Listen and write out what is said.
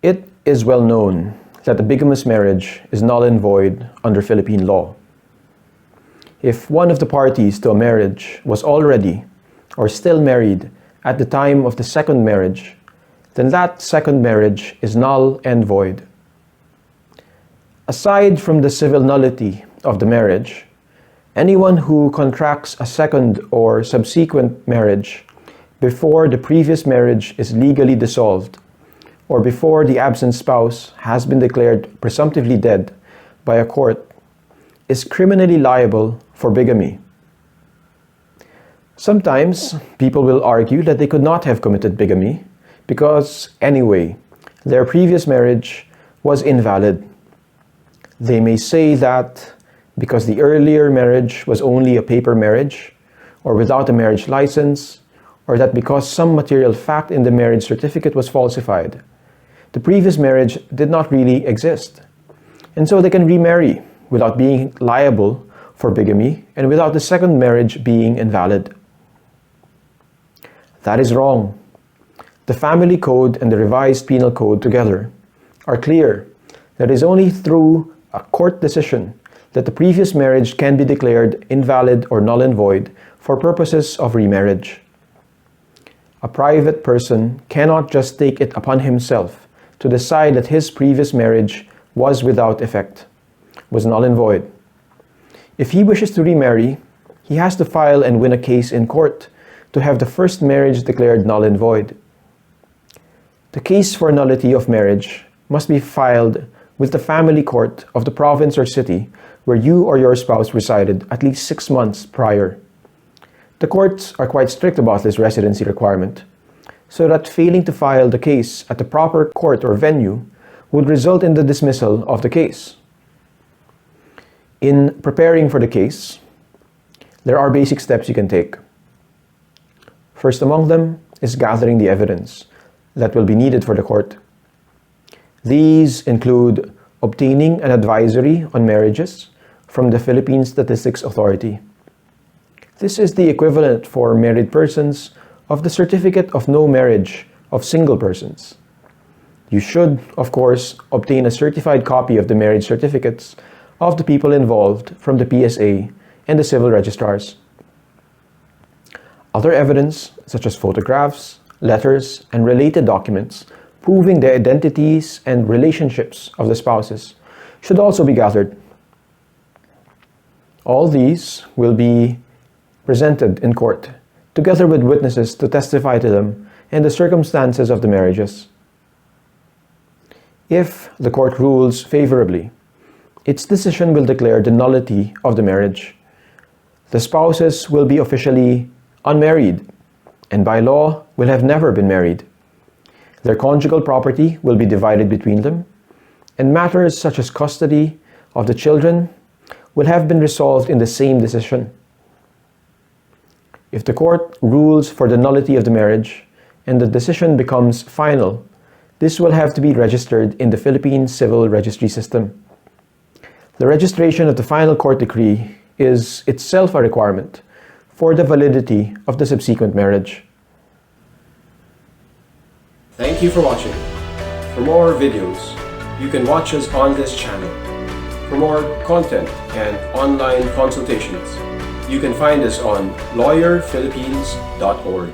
It is well known that a bigamous marriage is null and void under Philippine law. If one of the parties to a marriage was already or still married at the time of the second marriage, then that second marriage is null and void. Aside from the civil nullity of the marriage, anyone who contracts a second or subsequent marriage before the previous marriage is legally dissolved, or before the absent spouse has been declared presumptively dead by a court, is criminally liable for bigamy. Sometimes people will argue that they could not have committed bigamy because, anyway, their previous marriage was invalid. They may say that because the earlier marriage was only a paper marriage or without a marriage license, or that because some material fact in the marriage certificate was falsified, the previous marriage did not really exist. And so they can remarry without being liable for bigamy and without the second marriage being invalid. That is wrong. The Family Code and the Revised Penal Code together are clear that it is only through a court decision that the previous marriage can be declared invalid or null and void for purposes of remarriage. A private person cannot just take it upon himself to decide that his previous marriage was without effect, was null and void. If he wishes to remarry, he has to file and win a case in court to have the first marriage declared null and void. The case for nullity of marriage must be filed with the family court of the province or city where you or your spouse resided at least 6 months prior. The courts are quite strict about this residency requirement, so that failing to file the case at the proper court or venue would result in the dismissal of the case. In preparing for the case, there are basic steps you can take. First among them is gathering the evidence that will be needed for the court. These include obtaining an advisory on marriages from the Philippine Statistics Authority. This is the equivalent for married persons of the Certificate of No Marriage of single persons. You should, of course, obtain a certified copy of the marriage certificates of the people involved from the PSA and the civil registrars. Other evidence, such as photographs, letters, and related documents proving the identities and relationships of the spouses, should also be gathered. All these will be presented in court, together with witnesses to testify to them and the circumstances of the marriages. If the court rules favorably, its decision will declare the nullity of the marriage. The spouses will be officially unmarried, and by law will have never been married. Their conjugal property will be divided between them, and matters such as custody of the children will have been resolved in the same decision. If the court rules for the nullity of the marriage and the decision becomes final, this will have to be registered in the Philippine Civil Registry System. The registration of the final court decree is itself a requirement for the validity of the subsequent marriage. Thank you for watching. For more videos, you can watch us on this channel. For more content and online consultations, you can find us on lawyerphilippines.org.